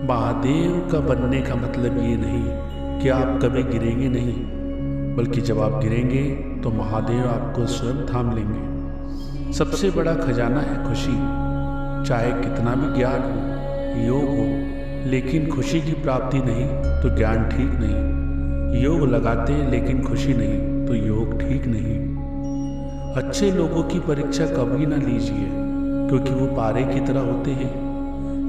महादेव का बनने का मतलब ये नहीं कि आप कभी गिरेंगे नहीं, बल्कि जब आप गिरेंगे तो महादेव आपको स्वयं थाम लेंगे। सबसे बड़ा खजाना है खुशी। चाहे कितना भी ज्ञान हो, योग हो, लेकिन खुशी की प्राप्ति नहीं तो ज्ञान ठीक नहीं। योग लगाते हैं लेकिन खुशी नहीं तो योग ठीक नहीं। अच्छे लोगों की परीक्षा कभी ना लीजिए, क्योंकि वो पारे की तरह होते हैं।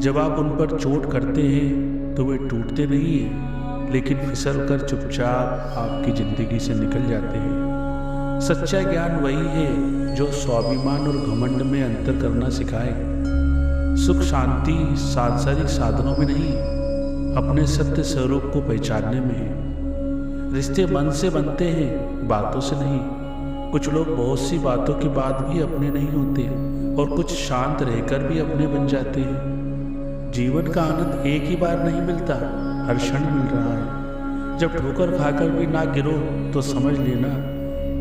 जब आप उन पर चोट करते हैं तो वे टूटते नहीं हैं, लेकिन फिसल कर चुपचाप आपकी जिंदगी से निकल जाते हैं। सच्चा ज्ञान वही है जो स्वाभिमान और घमंड में अंतर करना सिखाए। सुख शांति सांसारिक साधनों में नहीं, अपने सत्य स्वरूप को पहचानने में है। रिश्ते मन से बनते हैं, बातों से नहीं। कुछ लोग बहुत सी बातों के बाद भी अपने नहीं होते और कुछ शांत रहकर भी अपने बन जाते हैं। जीवन का आनंद एक ही बार नहीं मिलता, हर क्षण मिल रहा है। जब ठोकर खाकर भी ना गिरो तो समझ लेना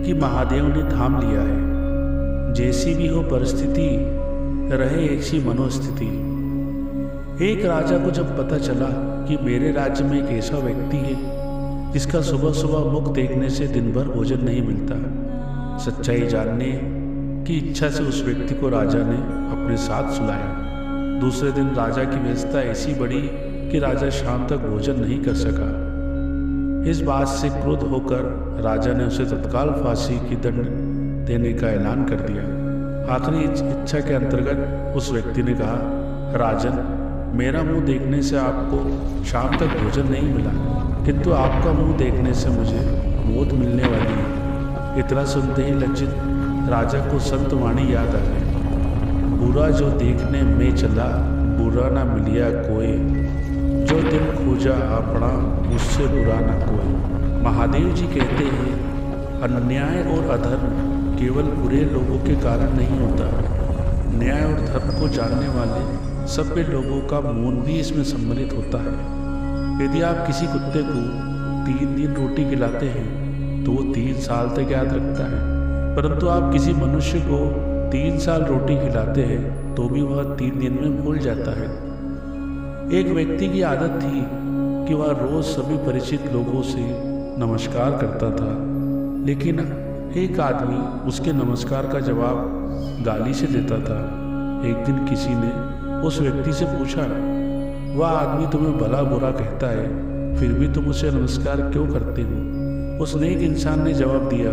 कि महादेव ने थाम लिया है। जैसी भी हो परिस्थिति, रहे एक सी मनोस्थिति। एक राजा को जब पता चला कि मेरे राज्य में एक ऐसा व्यक्ति है जिसका सुबह सुबह मुख देखने से दिन भर भोजन नहीं मिलता, सच्चाई जानने की इच्छा से उस व्यक्ति को राजा ने अपने साथ सुलाया। दूसरे दिन राजा की व्यस्तता ऐसी बढ़ी कि राजा शाम तक भोजन नहीं कर सका। इस बात से क्रुद्ध होकर राजा ने उसे तत्काल फांसी की दंड देने का ऐलान कर दिया। आखिरी इच्छा के अंतर्गत उस व्यक्ति ने कहा, राजन, मेरा मुंह देखने से आपको शाम तक भोजन नहीं मिला, किंतु आपका मुंह देखने से मुझे मौत मिलने वाली है। इतना सुनते ही लज्जित राजा को संत वाणी याद आ गई, बुरा जो देखने में चला, बुरा ना मिलिया कोई, जो दिन खोजा अपना, उससे बुरा ना कोई। महादेव जी कहते हैं, अन्याय और अधर्म केवल बुरे लोगों के कारण नहीं होता। न्याय और धर्म को जानने वाले सभ्य लोगों का मौन भी इसमें सम्मिलित होता है। यदि आप किसी कुत्ते को 3 दिन रोटी खिलाते हैं तो वो 3 साल तक याद रखता है, परंतु आप किसी मनुष्य को 3 साल रोटी खिलाते हैं तो भी वह 3 दिन में भूल जाता है। एक व्यक्ति की आदत थी कि वह रोज सभी परिचित लोगों से नमस्कार करता था, लेकिन एक आदमी उसके नमस्कार का जवाब गाली से देता था। एक दिन किसी ने उस व्यक्ति से पूछा, वह आदमी तुम्हें भला बुरा कहता है, फिर भी तुम उसे नमस्कार क्यों करते हो? उस नेक इंसान ने जवाब दिया,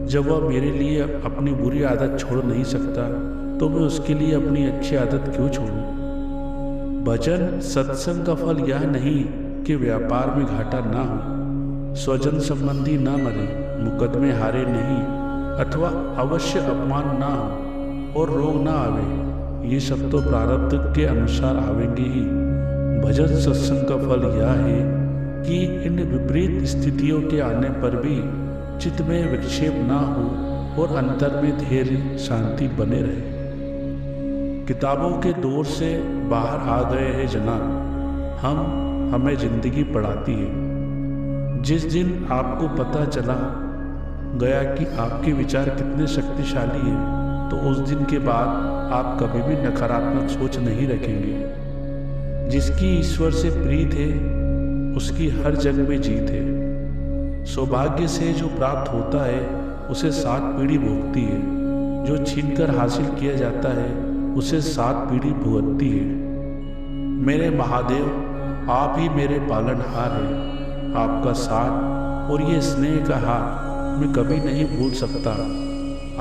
जब वह मेरे लिए अपनी बुरी आदत छोड़ नहीं सकता तो मैं उसके लिए अपनी अच्छी आदत क्यों छोड़ूं? भजन सत्संग का फल यह नहीं कि व्यापार में घाटा ना हो, स्वजन संबंधी ना मरे, मुकदमे हारे नहीं, अथवा अवश्य अपमान ना हो और रोग ना आवे। ये सब तो प्रारब्ध के अनुसार आवेंगे ही। भजन सत्संग का फल यह है कि इन विपरीत स्थितियों के आने पर भी चित्त में विक्षेप ना हो और अंतर में धैर्य शांति बने रहे। किताबों के दौर से बाहर आ गए हैं जनाब, हमें जिंदगी पढ़ाती है। जिस दिन आपको पता चला गया कि आपके विचार कितने शक्तिशाली हैं, तो उस दिन के बाद आप कभी भी नकारात्मक सोच नहीं रखेंगे। जिसकी ईश्वर से प्रीत है उसकी हर जंग में जीत है। सौभाग्य से जो प्राप्त होता है उसे 7 पीढ़ी भोगती है, जो छीनकर हासिल किया जाता है उसे 7 पीढ़ी भुगतती है। मेरे महादेव, आप ही मेरे पालनहार हैं। आपका साथ और ये स्नेह का हाथ मैं कभी नहीं भूल सकता।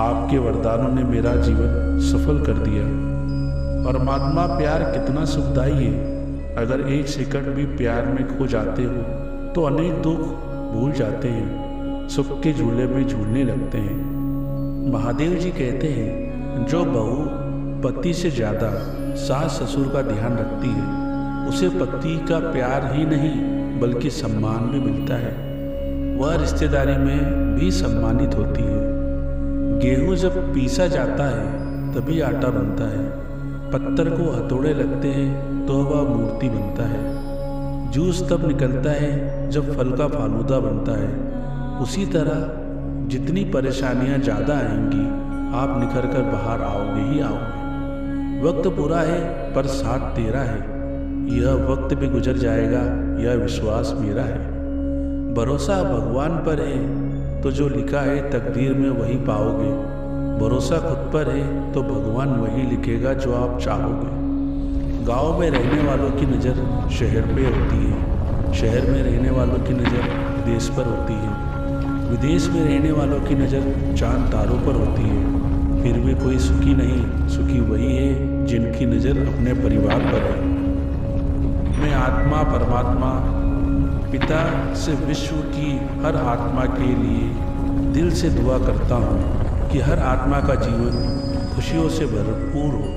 आपके वरदानों ने मेरा जीवन सफल कर दिया। परमात्मा प्यार कितना सुखदाई है। अगर 1 सेकंड भी प्यार में खो जाते हो तो अनेक दुख भूल जाते हैं, सुख के झूले में झूलने लगते हैं। महादेव जी कहते हैं, जो बहू पति से ज़्यादा सास ससुर का ध्यान रखती है उसे पति का प्यार ही नहीं बल्कि सम्मान भी मिलता है। वह रिश्तेदारी में भी सम्मानित होती है। गेहूँ जब पीसा जाता है तभी आटा बनता है। पत्थर को हथौड़े लगते हैं तो वह मूर्ति बनता है। जूस तब निकलता है जब फल का फालूदा बनता है। उसी तरह जितनी परेशानियां ज़्यादा आएंगी, आप निखर कर बाहर आओगे ही आओगे। वक्त बुरा है पर साथ तेरा है, यह वक्त भी गुजर जाएगा, यह विश्वास मेरा है। भरोसा भगवान पर है तो जो लिखा है तकदीर में वही पाओगे। भरोसा खुद पर है तो भगवान वही लिखेगा जो आप चाहोगे। गांव में रहने वालों की नज़र शहर पे होती है, शहर में रहने वालों की नज़र विदेश पर होती है, विदेश में रहने वालों की नज़र चांद तारों पर होती है। फिर भी कोई सुखी नहीं, सुखी वही है जिनकी नज़र अपने परिवार पर है। मैं आत्मा परमात्मा पिता से विश्व की हर आत्मा के लिए दिल से दुआ करता हूँ कि हर आत्मा का जीवन खुशियों से भरपूर हो,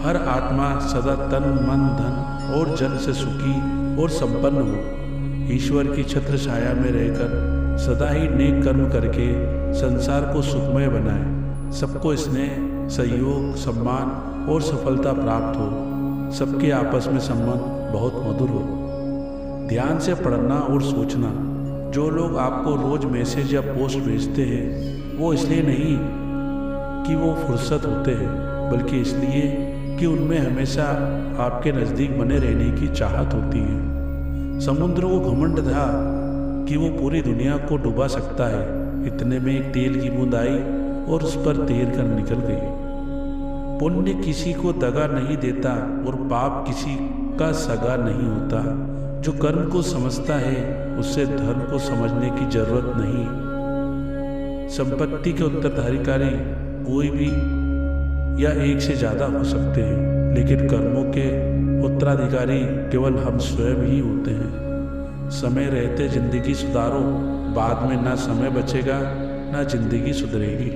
हर आत्मा सदा तन मन धन और जन से सुखी और संपन्न हो। ईश्वर की छत्र छाया में रहकर सदा ही नेक कर्म करके संसार को सुखमय बनाए, सबको स्नेह सहयोग सम्मान और सफलता प्राप्त हो, सबके आपस में संबंध बहुत मधुर हो। ध्यान से पढ़ना और सोचना। जो लोग आपको रोज मैसेज या पोस्ट भेजते हैं वो इसलिए नहीं कि वो फुर्सत होते हैं, बल्कि इसलिए कि उनमें हमेशा आपके नज़दीक बने रहने की चाहत होती है। समुद्र को घमंड था कि वो पूरी दुनिया को डुबा सकता है। इतने में एक तेल की बूंद आई और उस पर तैर कर निकल गई। पुण्य किसी को दगा नहीं देता और पाप किसी का सगा नहीं होता। जो कर्म को समझता है उससे धर्म को समझने की जरूरत नहीं। संपत्ति के उत्तराधिकारी कोई भी या एक से ज़्यादा हो सकते हैं, लेकिन कर्मों के उत्तराधिकारी केवल हम स्वयं ही होते हैं। समय रहते जिंदगी सुधारो, बाद में ना समय बचेगा ना जिंदगी सुधरेगी।